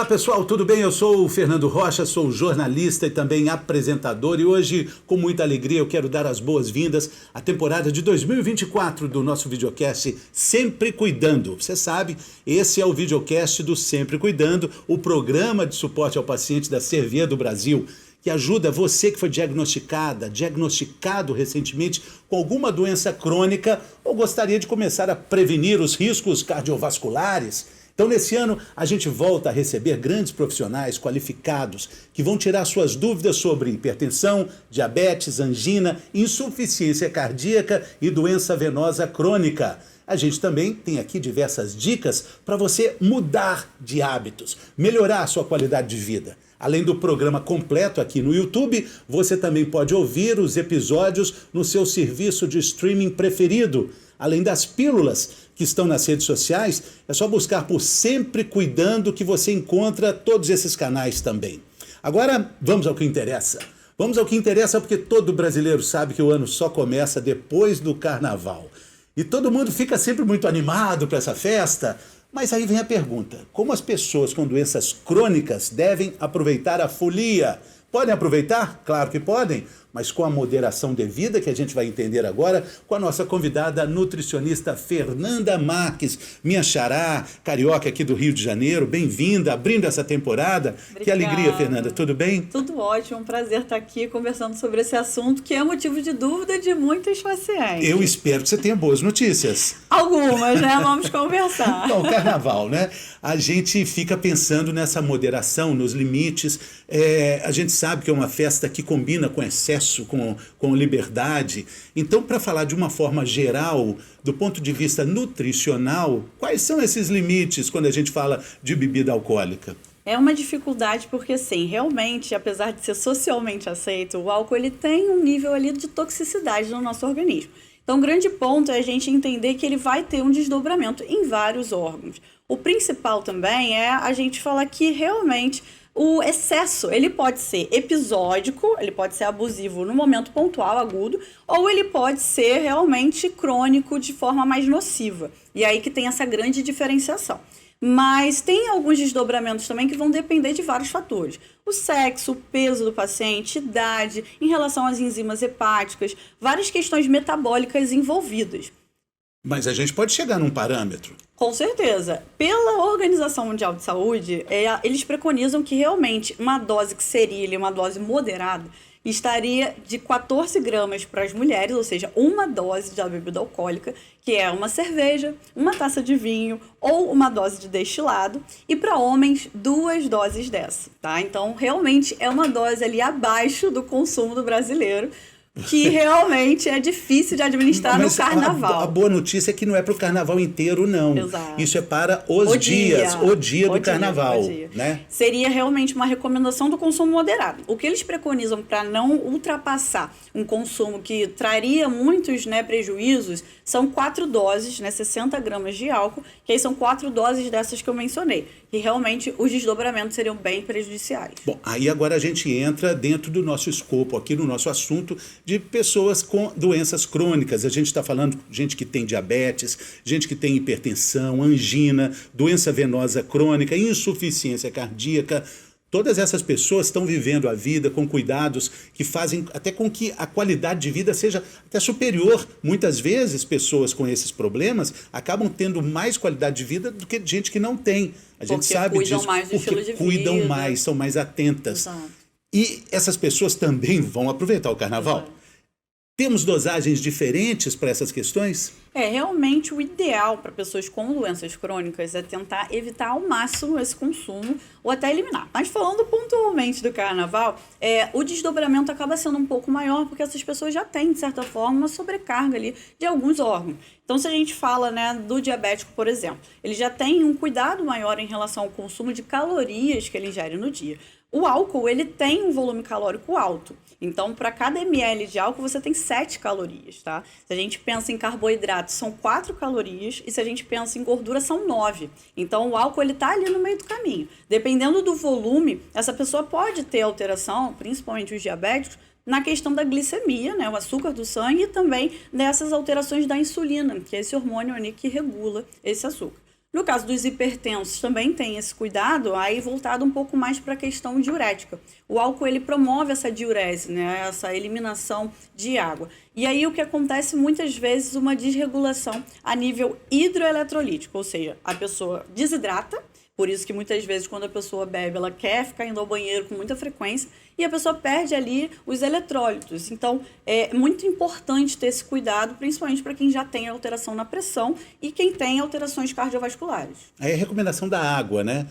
Olá pessoal, tudo bem? Eu sou o Fernando Rocha, sou jornalista e também apresentador e hoje, com muita alegria, eu quero dar as boas-vindas à temporada de 2024 do nosso videocast Sempre Cuidando. Você sabe, esse é o videocast do Sempre Cuidando, o programa de suporte ao paciente da Servier do Brasil, que ajuda você que foi diagnosticado recentemente com alguma doença crônica ou gostaria de começar a prevenir os riscos cardiovasculares. Então, nesse ano, a gente volta a receber grandes profissionais qualificados que vão tirar suas dúvidas sobre hipertensão, diabetes, angina, insuficiência cardíaca e doença venosa crônica. A gente também tem aqui diversas dicas para você mudar de hábitos, melhorar a sua qualidade de vida. Além do programa completo aqui no YouTube, você também pode ouvir os episódios no seu serviço de streaming preferido. Além das pílulas que estão nas redes sociais, é só buscar por Sempre Cuidando que você encontra todos esses canais também. Agora, vamos ao que interessa. Vamos ao que interessa porque todo brasileiro sabe que o ano só começa depois do carnaval. E todo mundo fica sempre muito animado para essa festa. Mas aí vem a pergunta, como as pessoas com doenças crônicas devem aproveitar a folia? Podem aproveitar? Claro que podem, mas com a moderação devida, que a gente vai entender agora, com a nossa convidada nutricionista Fernanda Marques, minha xará, carioca aqui do Rio de Janeiro, bem-vinda, abrindo essa temporada. Obrigada. Que alegria, Fernanda, tudo bem? Tudo ótimo, um prazer estar aqui conversando sobre esse assunto, que é motivo de dúvida de muitos pacientes. Eu espero que você tenha boas notícias. Algumas, né? Vamos conversar. Então, carnaval, né? A gente fica pensando nessa moderação, nos limites. A gente sabe que é uma festa que combina com excesso, com liberdade. Então, para falar de uma forma geral, do ponto de vista nutricional, quais são esses limites quando a gente fala de bebida alcoólica? É uma dificuldade porque, sim, realmente, apesar de ser socialmente aceito, o álcool ele tem um nível ali de toxicidade no nosso organismo. Então, o grande ponto é a gente entender que ele vai ter um desdobramento em vários órgãos. O principal também é a gente falar que realmente o excesso, ele pode ser episódico, ele pode ser abusivo no momento pontual, agudo, ou ele pode ser realmente crônico de forma mais nociva. E aí que tem essa grande diferenciação. Mas tem alguns desdobramentos também que vão depender de vários fatores. O sexo, o peso do paciente, idade, em relação às enzimas hepáticas, várias questões metabólicas envolvidas. Mas a gente pode chegar num parâmetro. Com certeza. Pela Organização Mundial de Saúde, eles preconizam que realmente uma dose que seria uma dose moderada estaria de 14 gramas para as mulheres, ou seja, uma dose da bebida alcoólica, que é uma cerveja, uma taça de vinho ou uma dose de destilado, e para homens, 2 doses dessa, tá? Então, realmente é uma dose ali abaixo do consumo do brasileiro, que realmente é difícil de administrar no carnaval. A boa notícia é que não é para o carnaval inteiro, não. Exato. Isso é para o dia do carnaval. Né? Seria realmente uma recomendação do consumo moderado. O que eles preconizam para não ultrapassar um consumo que traria muitos, né, prejuízos são 4 doses, né, 60 gramas de álcool, que aí são 4 doses dessas que eu mencionei. E realmente os desdobramentos seriam bem prejudiciais. Bom, aí agora a gente entra dentro do nosso escopo, aqui no nosso assunto, de pessoas com doenças crônicas. A gente está falando de gente que tem diabetes, gente que tem hipertensão, angina, doença venosa crônica, insuficiência cardíaca. Todas essas pessoas estão vivendo a vida com cuidados que fazem até com que a qualidade de vida seja até superior. Muitas vezes, pessoas com esses problemas acabam tendo mais qualidade de vida do que gente que não tem. A gente sabe disso. Porque cuidam mais, são mais atentas. Exato. E essas pessoas também vão aproveitar o carnaval. Exato. Temos dosagens diferentes para essas questões? Realmente o ideal para pessoas com doenças crônicas é tentar evitar ao máximo esse consumo ou até eliminar. Mas falando pontualmente do carnaval, o desdobramento acaba sendo um pouco maior porque essas pessoas já têm, de certa forma, uma sobrecarga ali de alguns órgãos. Então, se a gente fala, né, do diabético, por exemplo, ele já tem um cuidado maior em relação ao consumo de calorias que ele ingere no dia. O álcool, ele tem um volume calórico alto. Então, para cada ml de álcool, você tem 7 calorias, tá? Se a gente pensa em carboidrato, são 4 calorias. E se a gente pensa em gordura, são 9. Então, o álcool, ele tá ali no meio do caminho. Dependendo do volume, essa pessoa pode ter alteração, principalmente os diabéticos, na questão da glicemia, né, o açúcar do sangue, e também dessas alterações da insulina, que é esse hormônio ali que regula esse açúcar. No caso dos hipertensos, também tem esse cuidado, aí voltado um pouco mais para a questão diurética. O álcool, ele promove essa diurese, né? Essa eliminação de água. E aí o que acontece muitas vezes uma desregulação a nível hidroeletrolítico, ou seja, a pessoa desidrata. Por isso que muitas vezes quando a pessoa bebe, ela quer ficar indo ao banheiro com muita frequência e a pessoa perde ali os eletrólitos. Então, é muito importante ter esse cuidado, principalmente para quem já tem alteração na pressão e quem tem alterações cardiovasculares. Aí a recomendação da água, né?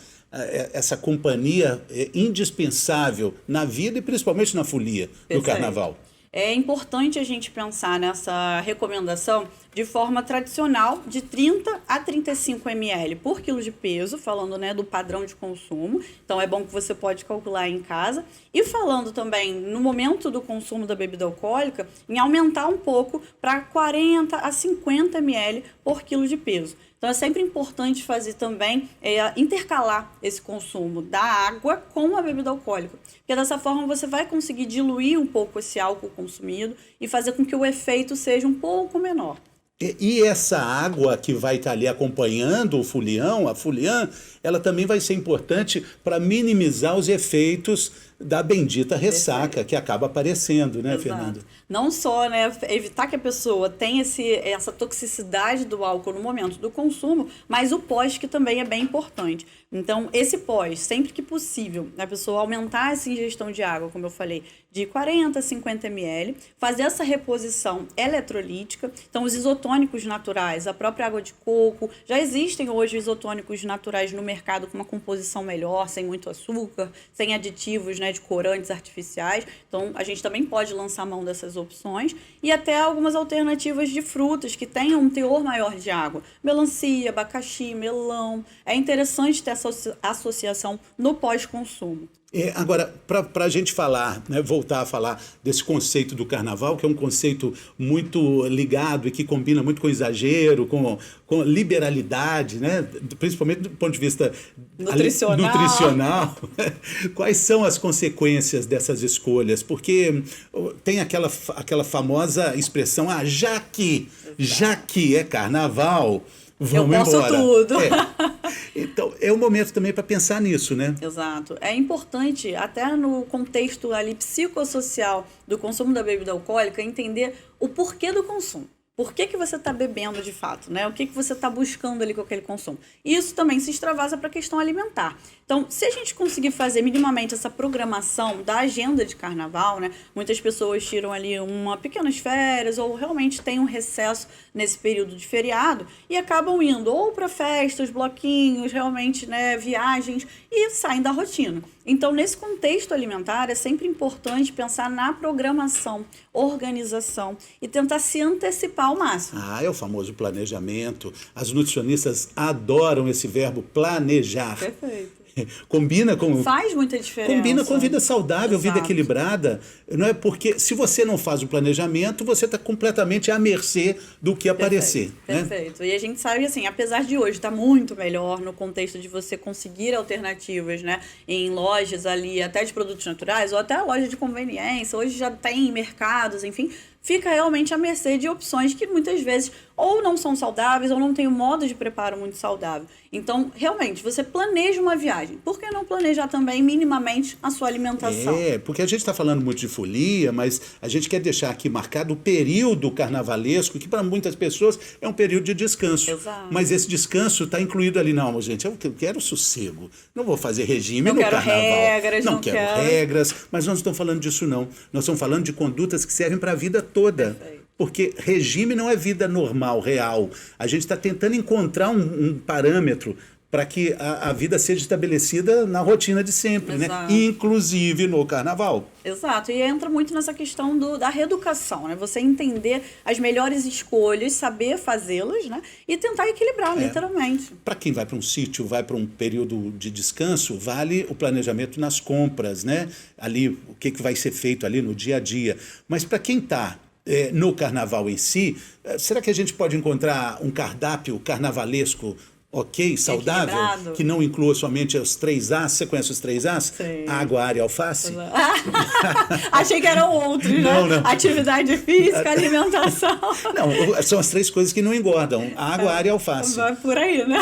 Essa companhia é indispensável na vida e principalmente na folia do carnaval. É importante a gente pensar nessa recomendação de forma tradicional de 30 a 35 ml por quilo de peso, falando, né, do padrão de consumo. Então é bom que você pode calcular em casa. E falando também no momento do consumo da bebida alcoólica, em aumentar um pouco para 40 a 50 ml por quilo de peso. Então, é sempre importante fazer também, intercalar esse consumo da água com a bebida alcoólica. Porque dessa forma você vai conseguir diluir um pouco esse álcool consumido e fazer com que o efeito seja um pouco menor. E essa água que vai estar ali acompanhando o folião, a foliã, ela também vai ser importante para minimizar os efeitos da bendita ressaca que acaba aparecendo, né, Fernando? Não só, né, evitar que a pessoa tenha essa toxicidade do álcool no momento do consumo, mas o pós, que também é bem importante. Então, esse pós, sempre que possível, a pessoa aumentar essa ingestão de água, como eu falei, de 40 a 50 ml, fazer essa reposição eletrolítica. Então, os isotônicos naturais, a própria água de coco, já existem hoje isotônicos naturais no mercado com uma composição melhor, sem muito açúcar, sem aditivos, né, de corantes artificiais. Então, a gente também pode lançar mão dessas opções e até algumas alternativas de frutas que tenham um teor maior de água. Melancia, abacaxi, melão. É interessante ter essa associação no pós-consumo. Agora, para a gente falar, né, voltar a falar desse conceito do carnaval, que é um conceito muito ligado e que combina muito com exagero, com liberalidade, né, principalmente do ponto de vista nutricional. Quais são as consequências dessas escolhas? Porque tem aquela famosa expressão, já que é carnaval, vamos embora. Eu posso tudo. Então, é o momento também para pensar nisso, né? Exato. É importante, até no contexto ali psicossocial do consumo da bebida alcoólica, entender o porquê do consumo. Por que você está bebendo de fato, né? O que você está buscando ali com aquele consumo? E isso também se extravasa para a questão alimentar. Então, se a gente conseguir fazer minimamente essa programação da agenda de carnaval, né? Muitas pessoas tiram ali uma pequenas férias ou realmente têm um recesso nesse período de feriado e acabam indo ou para festas, bloquinhos, realmente, né, viagens e saem da rotina. Então, nesse contexto alimentar, é sempre importante pensar na programação, organização e tentar se antecipar ao máximo. É o famoso planejamento. As nutricionistas adoram esse verbo planejar. Perfeito. Combina com... Faz muita diferença. Combina com vida saudável, Exato. Vida equilibrada. Não é porque se você não faz o planejamento, você está completamente à mercê do que aparecer. Perfeito. Né? E a gente sabe, assim, apesar de hoje estar muito melhor no contexto de você conseguir alternativas, né, em lojas ali, até de produtos naturais, ou até loja de conveniência, hoje já tem mercados, enfim, fica realmente à mercê de opções que muitas vezes ou não são saudáveis ou não tem um modo de preparo muito saudável. Então, realmente, você planeja uma viagem. Por que não planejar também minimamente a sua alimentação? Porque a gente está falando muito de folia, mas a gente quer deixar aqui marcado o período carnavalesco, que para muitas pessoas é um período de descanso. Exato. Mas esse descanso está incluído ali. Não, gente, eu quero sossego. Não vou fazer regime no carnaval. Não quero regras, mas nós não estamos falando disso, não. Nós estamos falando de condutas que servem para a vida toda. Perfeito. Porque regime não é vida normal, real. A gente está tentando encontrar um parâmetro para que a vida seja estabelecida na rotina de sempre, Exato. Né? Inclusive no carnaval. Exato, e entra muito nessa questão da reeducação, né? Você entender as melhores escolhas, saber fazê-las, né? E tentar equilibrar, literalmente. Para quem vai para um sítio, vai para um período de descanso, vale o planejamento nas compras, né? Ali, o que vai ser feito ali no dia a dia. Mas para quem está no carnaval em si, será que a gente pode encontrar um cardápio carnavalesco saudável, equilibrado, que não inclua somente os 3 As? Você conhece os 3 As? Sim. Água, ar e alface? Achei que eram outros, né? Não. Atividade física, alimentação. Não, são as 3 coisas que não engordam. Água, ar e alface. Vai por aí, né?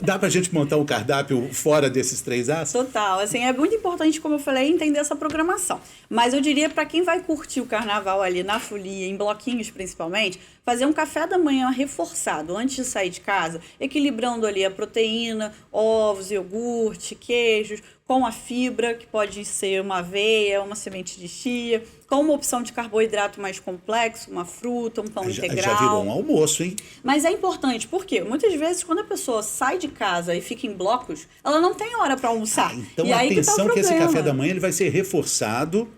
Dá pra gente montar um cardápio fora desses 3 As? Total, assim, é muito importante, como eu falei, entender essa programação. Mas eu diria para quem vai curtir o carnaval ali na folia, em bloquinhos principalmente, fazer um café da manhã reforçado antes de sair de casa, equilibrando ali a proteína, ovos, iogurte, queijos, com a fibra, que pode ser uma aveia, uma semente de chia, com uma opção de carboidrato mais complexo, uma fruta, um pão integral. Já virou um almoço, hein? Mas é importante, porque muitas vezes quando a pessoa sai de casa e fica em blocos, ela não tem hora para almoçar. Então e aí atenção que esse café da manhã ele vai ser reforçado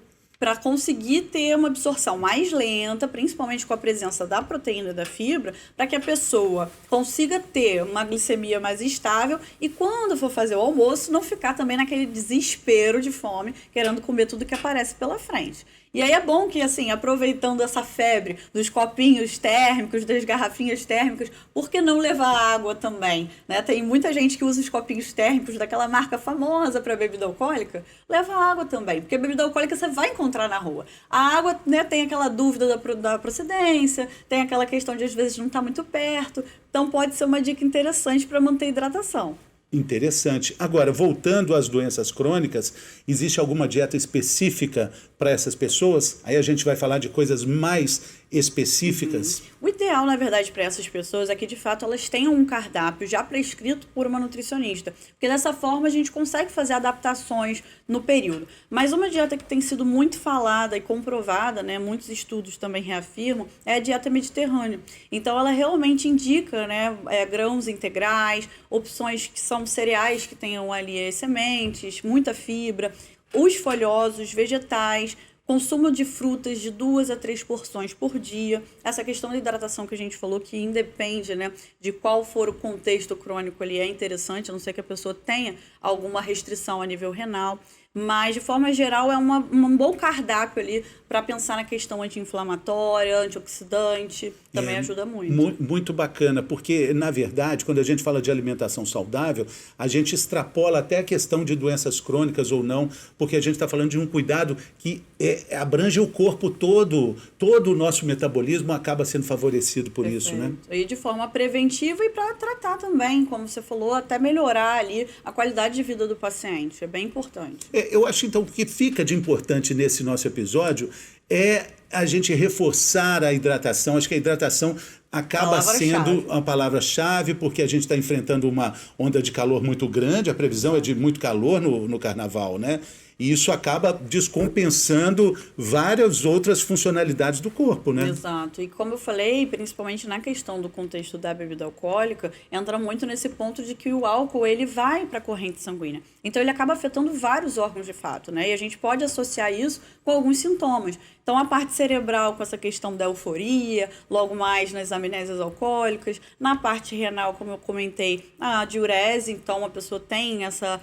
para conseguir ter uma absorção mais lenta, principalmente com a presença da proteína e da fibra, para que a pessoa consiga ter uma glicemia mais estável e quando for fazer o almoço, não ficar também naquele desespero de fome, querendo comer tudo que aparece pela frente. E aí é bom que, assim, aproveitando essa febre dos copinhos térmicos, das garrafinhas térmicas, por que não levar água também? Né? Tem muita gente que usa os copinhos térmicos daquela marca famosa para bebida alcoólica. Leva água também, porque bebida alcoólica você vai encontrar na rua. A água, né, tem aquela dúvida da procedência, tem aquela questão de às vezes não estar muito perto. Então pode ser uma dica interessante para manter a hidratação. Interessante. Agora, voltando às doenças crônicas, existe alguma dieta específica para essas pessoas? Aí a gente vai falar de coisas mais específicas. O ideal, na verdade, para essas pessoas é que, de fato, elas tenham um cardápio já prescrito por uma nutricionista. Porque dessa forma a gente consegue fazer adaptações no período. Mas uma dieta que tem sido muito falada e comprovada, né, muitos estudos também reafirmam, é a dieta mediterrânea. Então, ela realmente indica, né, grãos integrais, opções que são cereais que tenham ali as sementes, muita fibra, os folhosos, vegetais, consumo de frutas de 2 a 3 porções por dia. Essa questão da hidratação que a gente falou, que independe, né, de qual for o contexto crônico ali, é interessante, a não ser que a pessoa tenha alguma restrição a nível renal. Mas, de forma geral, é um bom cardápio ali para pensar na questão anti-inflamatória, antioxidante, também ajuda muito. Muito bacana, porque, na verdade, quando a gente fala de alimentação saudável, a gente extrapola até a questão de doenças crônicas ou não, porque a gente está falando de um cuidado que abrange o corpo todo o nosso metabolismo acaba sendo favorecido por isso, né? E de forma preventiva e para tratar também, como você falou, até melhorar ali a qualidade de vida do paciente, é bem importante. Eu acho, então, que o que fica de importante nesse nosso episódio é a gente reforçar a hidratação. Acho que a hidratação acaba sendo uma palavra-chave, porque a gente está enfrentando uma onda de calor muito grande, a previsão é de muito calor no carnaval, né? E isso acaba descompensando várias outras funcionalidades do corpo, né? Exato. E como eu falei, principalmente na questão do contexto da bebida alcoólica, entra muito nesse ponto de que o álcool, ele vai para a corrente sanguínea. Então, ele acaba afetando vários órgãos de fato, né? E a gente pode associar isso com alguns sintomas. Então, a parte cerebral com essa questão da euforia, logo mais nas amnésias alcoólicas, na parte renal, como eu comentei, a diurese, então a pessoa tem essa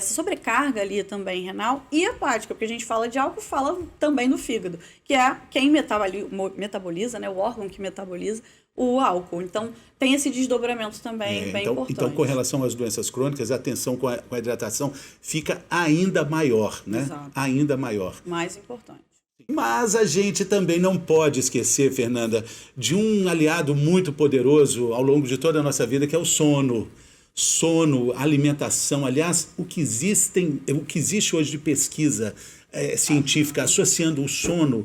sobrecarga ali também renal, e hepática, porque a gente fala de álcool, fala também do fígado, que é quem metaboliza, né, o órgão que metaboliza o álcool. Então, tem esse desdobramento também bem importante. Então, com relação às doenças crônicas, a atenção com a hidratação fica ainda maior, né? Exato. Ainda maior. Mais importante. Mas a gente também não pode esquecer, Fernanda, de um aliado muito poderoso ao longo de toda a nossa vida, que é o sono. Sono, alimentação. Aliás, o que existe hoje de pesquisa científica associando o sono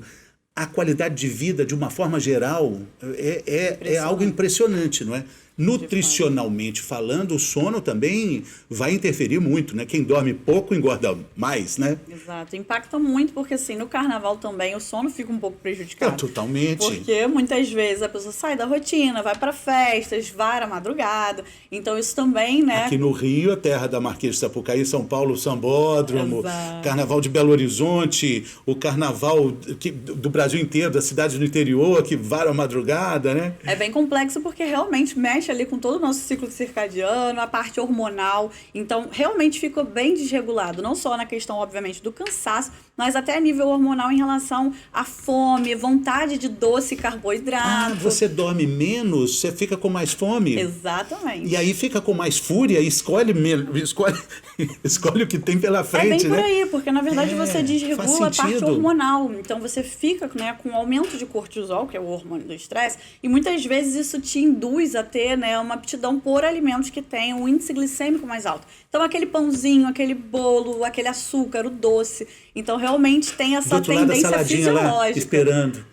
à qualidade de vida de uma forma geral é algo impressionante, não é? Nutricionalmente falando, o sono também vai interferir muito, né? Quem dorme pouco engorda mais, né? Exato. Impacta muito porque, assim, no carnaval também o sono fica um pouco prejudicado. Totalmente. Porque muitas vezes a pessoa sai da rotina, vai para festas, vara a madrugada. Então isso também, né? Aqui no Rio, a terra da Marquês de Sapucaí, São Paulo, o Sambódromo, Carnaval de Belo Horizonte, o Carnaval do Brasil inteiro, das cidades do interior, que vara a madrugada, né? É bem complexo porque realmente mexe ali com todo o nosso ciclo circadiano, a parte hormonal. Então, realmente ficou bem desregulado. Não só na questão, obviamente, do cansaço, mas até a nível hormonal em relação à fome, vontade de doce e carboidrato. Você dorme menos, você fica com mais fome. Exatamente. E aí fica com mais fúria e escolhe o que tem pela frente, né? É bem por aí, porque na verdade você desregula a parte hormonal. Então você fica, né, com aumento de cortisol, que é o hormônio do estresse, e muitas vezes isso te induz a ter ter, né, uma aptidão por alimentos que tenham um índice glicêmico mais alto. Então, aquele pãozinho, aquele bolo, aquele açúcar, o doce. Então, realmente tem essa tendência fisiológica. Lá, esperando.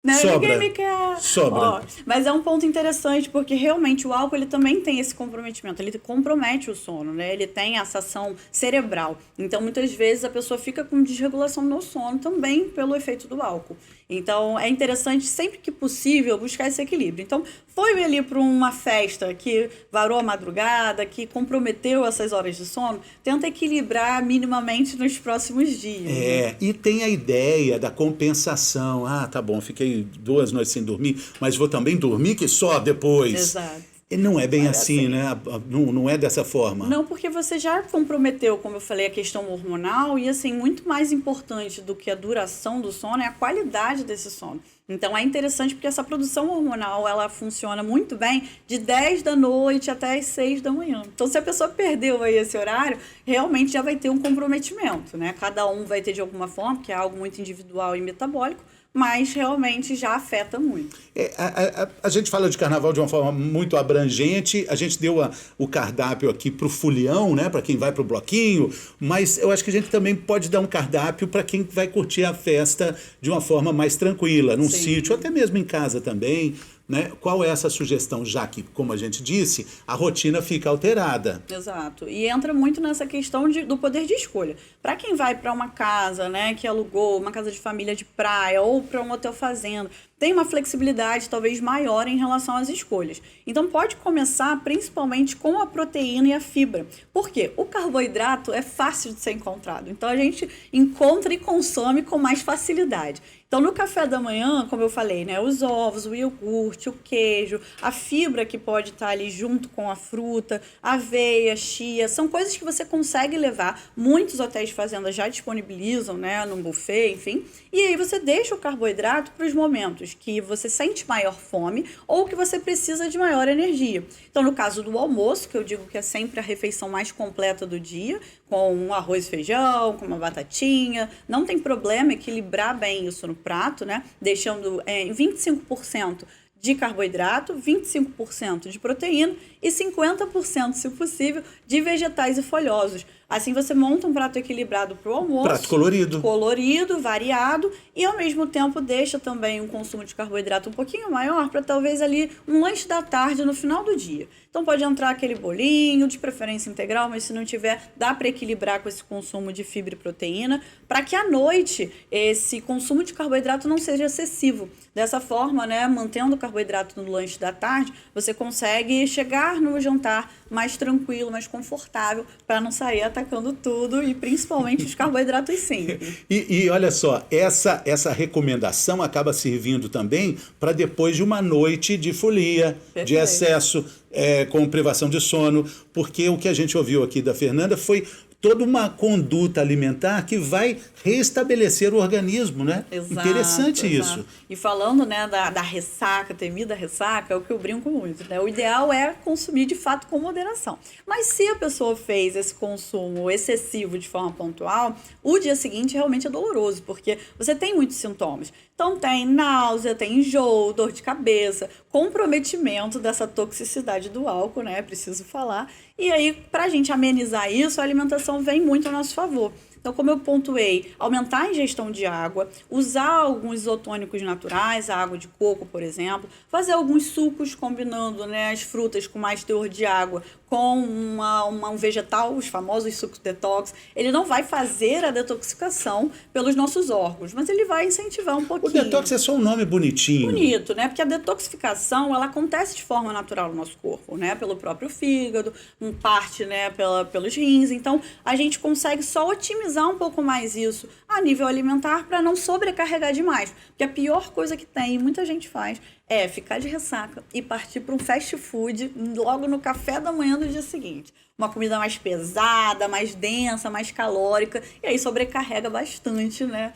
Né? Sobra. Ninguém me quer. Sobra. Ó, mas é um ponto interessante, porque realmente o álcool ele também tem esse comprometimento, ele compromete o sono, né? Ele tem essa ação cerebral. Então, muitas vezes, a pessoa fica com desregulação no sono também pelo efeito do álcool. Então, é interessante, sempre que possível, buscar esse equilíbrio. Então, foi ali para uma festa que varou a madrugada, que comprometeu essas horas de sono, tenta equilibrar minimamente nos próximos dias. Né? E tem a ideia da compensação. Ah, tá bom, fiquei 2 noites sem dormir, mas vou também dormir que só depois. Exato. E não é bem assim, né? Não é dessa forma. Não, porque você já comprometeu, como eu falei, a questão hormonal e, assim, muito mais importante do que a duração do sono é a qualidade desse sono. Então, é interessante porque essa produção hormonal, ela funciona muito bem de 10 da noite até as 6 da manhã. Então, se a pessoa perdeu aí esse horário, realmente já vai ter um comprometimento, né? Cada um vai ter de alguma forma, porque é algo muito individual e metabólico, mas realmente já afeta muito. A gente fala de carnaval de uma forma muito abrangente, a gente deu o cardápio aqui para o folião, né, para quem vai para o bloquinho, mas eu acho que a gente também pode dar um cardápio para quem vai curtir a festa de uma forma mais tranquila, num sítio, até mesmo em casa também. Né? Qual é essa sugestão, já que, como a gente disse, a rotina fica alterada? Exato. E entra muito nessa questão do poder de escolha. Para quem vai para uma casa, né, que alugou, uma casa de família de praia ou para um hotel fazenda, tem uma flexibilidade talvez maior em relação às escolhas. Então pode começar principalmente com a proteína e a fibra. Por quê? O carboidrato é fácil de ser encontrado. Então a gente encontra e consome com mais facilidade. Então, no café da manhã, como eu falei, né, os ovos, o iogurte, o queijo, a fibra que pode estar ali junto com a fruta, aveia, chia, são coisas que você consegue levar. Muitos hotéis de fazenda já disponibilizam, né, num buffet, enfim. E aí você deixa o carboidrato para os momentos que você sente maior fome ou que você precisa de maior energia. Então, no caso do almoço, que eu digo que é sempre a refeição mais completa do dia, com um arroz e feijão, com uma batatinha, não tem problema equilibrar bem isso no prato, né? Deixando 25% de carboidrato, 25% de proteína e 50%, se possível, de vegetais e folhosos. Assim você monta um prato equilibrado para o almoço. Prato colorido. Colorido, variado e ao mesmo tempo deixa também um consumo de carboidrato um pouquinho maior para talvez ali um lanche da tarde no final do dia. Então pode entrar aquele bolinho, de preferência integral, mas se não tiver, dá para equilibrar com esse consumo de fibra e proteína, para que à noite esse consumo de carboidrato não seja excessivo. Dessa forma, né, mantendo o carboidrato no lanche da tarde, você consegue chegar no jantar mais tranquilo, mais confortável, para não sair atacando tudo e principalmente os carboidratos simples. E olha só, essa recomendação acaba servindo também para depois de uma noite de folia, de excesso, com privação de sono, porque o que a gente ouviu aqui da Fernanda foi toda uma conduta alimentar que vai restabelecer o organismo, né? Exato, interessante exato. isso. E falando, né, da ressaca, temida ressaca, é o que eu brinco muito, né? O ideal é consumir de fato com moderação. Mas se a pessoa fez esse consumo excessivo de forma pontual, o dia seguinte realmente é doloroso, porque você tem muitos sintomas. Então tem náusea, tem enjoo, dor de cabeça, comprometimento dessa toxicidade do álcool, né? Preciso falar. E aí, pra gente amenizar isso, a alimentação vem muito a nosso favor. Então, como eu pontuei, aumentar a ingestão de água, usar alguns isotônicos naturais, a água de coco, por exemplo, fazer alguns sucos combinando, né, as frutas com mais teor de água com um vegetal, os famosos sucos detox. Ele não vai fazer a detoxicação pelos nossos órgãos, mas ele vai incentivar um pouquinho. O detox é só um nome bonitinho. Bonito, né? Porque a detoxificação, ela acontece de forma natural no nosso corpo, né? Pelo próprio fígado, em parte, né, pelos rins. Então, a gente consegue só otimizar um pouco mais isso a nível alimentar para não sobrecarregar demais. Porque a pior coisa que tem, e muita gente faz, é ficar de ressaca e partir para um fast food logo no café da manhã do dia seguinte. Uma comida mais pesada, mais densa, mais calórica, e aí sobrecarrega bastante, né?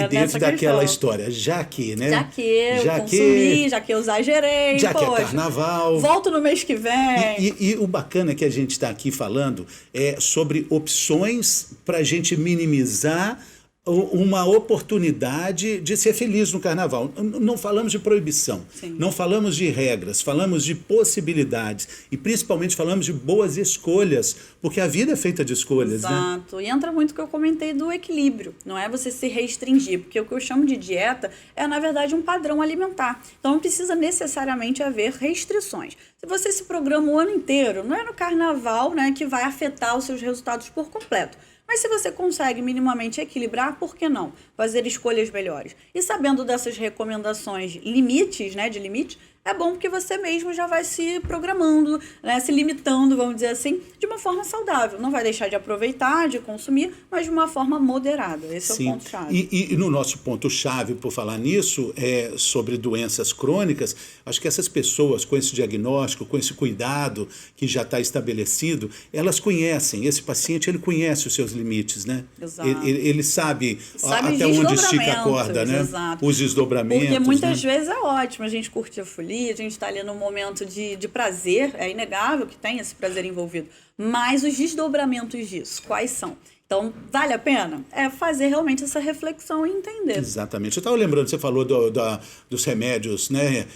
Dentro daquela história, já que, né? Já que eu exagerei, já que é carnaval. Volto no mês que vem. E o bacana que a gente está aqui falando é sobre opções para a gente minimizar uma oportunidade de ser feliz no carnaval. Não falamos de proibição, Sim. não falamos de regras, falamos de possibilidades e principalmente falamos de boas escolhas, porque a vida é feita de escolhas, né? Exato. E entra muito o que eu comentei do equilíbrio, não é você se restringir, porque o que eu chamo de dieta é, na verdade, um padrão alimentar. Então não precisa necessariamente haver restrições. Se você se programa o ano inteiro, não é no carnaval, né, que vai afetar os seus resultados por completo. Mas se você consegue minimamente equilibrar, por que não? Fazer escolhas melhores. E sabendo dessas recomendações, limites, né, de limite, é bom porque você mesmo já vai se programando, né, se limitando, vamos dizer assim, de uma forma saudável. Não vai deixar de aproveitar, de consumir, mas de uma forma moderada. Esse Sim. é o ponto-chave. E no nosso ponto-chave, por falar nisso, sobre doenças crônicas, acho que essas pessoas com esse diagnóstico, com esse cuidado que já está estabelecido, elas conhecem, esse paciente ele conhece os seus limites, né? Exato. Ele sabe Sabe até onde estica a corda, né? Exato. Os desdobramentos. Porque muitas né? vezes é ótimo a gente curtir a folia, a gente está ali num momento de prazer, é inegável que tem esse prazer envolvido. Mas os desdobramentos disso, quais são? Então, vale a pena? É fazer realmente essa reflexão e entender. Exatamente. Eu estava lembrando, você falou dos remédios, né,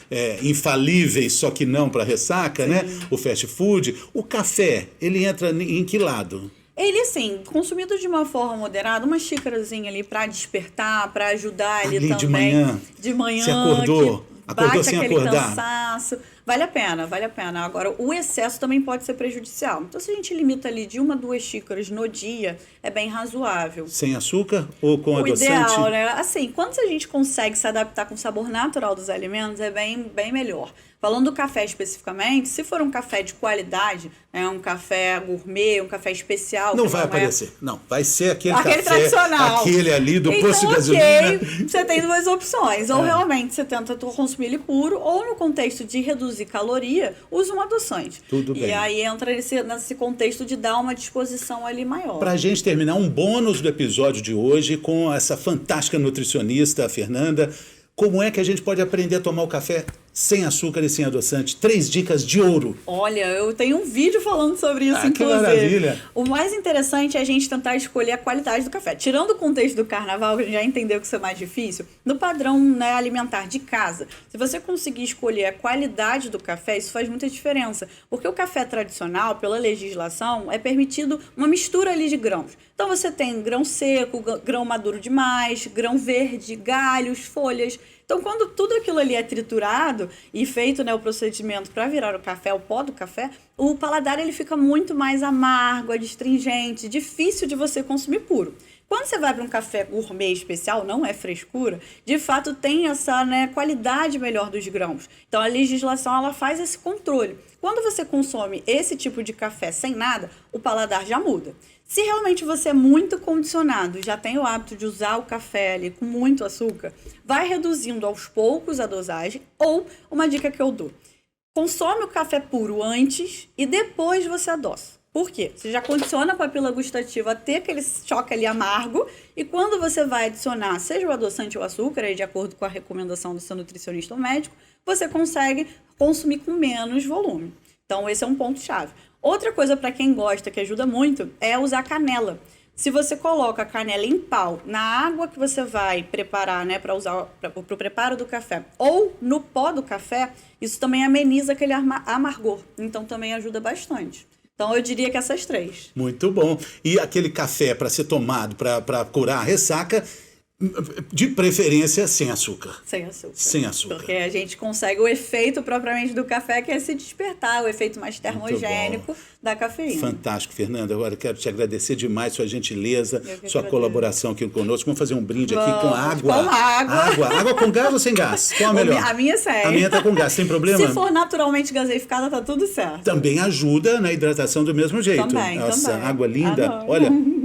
infalíveis, só que não para ressaca, né? O fast food. O café, ele entra em que lado? Ele, assim, consumido de uma forma moderada, uma xícarazinha ali para despertar, para ajudar ali também. De manhã. De manhã. Você acordou bate sem aquele acordar. cansaço. Vale a pena, vale a pena. Agora, o excesso também pode ser prejudicial. Então, se a gente limita ali de 1 a 2 xícaras no dia, é bem razoável. Sem açúcar ou com adoçante? O ideal, né? Assim, quando a gente consegue se adaptar com o sabor natural dos alimentos, é bem melhor. Falando do café especificamente, se for um café de qualidade, né, um café gourmet, um café especial... Não vai aparecer. Não, vai ser aquele café, tradicional. Aquele ali do então, posto de gasolina. Você tem duas opções. Ou realmente você tenta consumir ele puro, ou no contexto de reduzir caloria, usa um adoçante. Tudo bem. E aí entra nesse contexto de dar uma disposição ali maior. Para a gente terminar, um bônus do episódio de hoje com essa fantástica nutricionista, a Fernanda. Como é que a gente pode aprender a tomar o café sem açúcar e sem adoçante? 3 dicas de ouro. Olha, eu tenho um vídeo falando sobre isso, inclusive. Que maravilha. O mais interessante é a gente tentar escolher a qualidade do café. Tirando o contexto do carnaval, que a gente já entendeu que isso é mais difícil, no padrão, né, alimentar de casa, se você conseguir escolher a qualidade do café, isso faz muita diferença. Porque o café tradicional, pela legislação, é permitido uma mistura ali de grãos. Então você tem grão seco, grão maduro demais, grão verde, galhos, folhas. Então, quando tudo aquilo ali é triturado e feito, né, o procedimento para virar o café, o pó do café, o paladar ele fica muito mais amargo, adstringente, difícil de você consumir puro. Quando você vai para um café gourmet especial, não é frescura, de fato tem essa, né, qualidade melhor dos grãos. Então, a legislação ela faz esse controle. Quando você consome esse tipo de café sem nada, o paladar já muda. Se realmente você é muito condicionado, já tem o hábito de usar o café ali com muito açúcar, vai reduzindo aos poucos a dosagem, ou uma dica que eu dou, consome o café puro antes e depois você adoça. Por quê? Você já condiciona a papila gustativa a ter aquele choque ali amargo e quando você vai adicionar, seja o adoçante ou o açúcar, aí de acordo com a recomendação do seu nutricionista ou médico, você consegue consumir com menos volume. Então, esse é um ponto-chave. Outra coisa para quem gosta, que ajuda muito, é usar canela. Se você coloca a canela em pau na água que você vai preparar, né, para usar para o preparo do café, ou no pó do café, isso também ameniza aquele amargor. Então, também ajuda bastante. Então, eu diria que essas 3. Muito bom. E aquele café para ser tomado, para curar a ressaca, de preferência sem açúcar. Sem açúcar. Sem açúcar. Porque a gente consegue o efeito propriamente do café, que é se despertar, o efeito mais termogênico da cafeína. Fantástico, Fernanda. Agora quero te agradecer demais sua gentileza, sua colaboração aqui conosco. Vamos fazer um brinde aqui com água. Com água. Água com gás ou sem gás? Qual a melhor? A minha é sem. A minha tá com gás, tem problema? Se for naturalmente gaseificada, tá tudo certo. Também ajuda na hidratação do mesmo jeito. Também, Nossa, também. água linda. Adoro. Olha...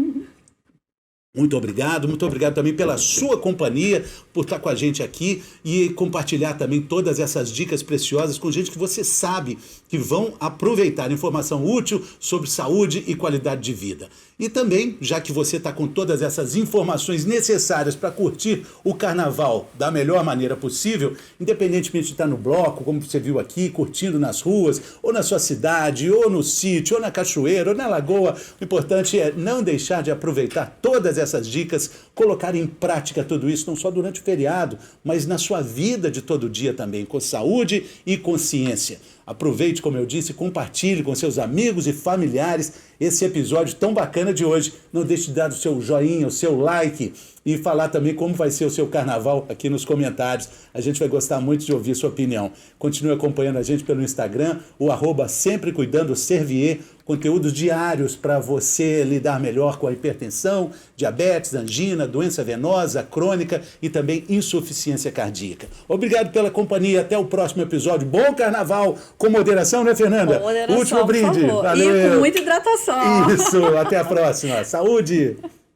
Muito obrigado também pela sua companhia, por estar com a gente aqui e compartilhar também todas essas dicas preciosas com gente que você sabe que vão aproveitar informação útil sobre saúde e qualidade de vida. E também, já que você está com todas essas informações necessárias para curtir o carnaval da melhor maneira possível, independentemente de estar no bloco, como você viu aqui, curtindo nas ruas, ou na sua cidade, ou no sítio, ou na cachoeira, ou na lagoa, o importante é não deixar de aproveitar todas essas dicas colocar em prática tudo isso, não só durante o feriado, mas na sua vida de todo dia também, com saúde e consciência. Aproveite, como eu disse, compartilhe com seus amigos e familiares esse episódio tão bacana de hoje. Não deixe de dar o seu joinha, o seu like e falar também como vai ser o seu carnaval aqui nos comentários. A gente vai gostar muito de ouvir sua opinião. Continue acompanhando a gente pelo Instagram, o @SempreCuidandoServier, conteúdos diários para você lidar melhor com a hipertensão, diabetes, angina, doença venosa, crônica e também insuficiência cardíaca. Obrigado pela companhia, até o próximo episódio. Bom carnaval, com moderação, né, Fernanda? Com moderação, último brinde. por favor. Valeu. E com muita hidratação. Isso, até a próxima. Saúde!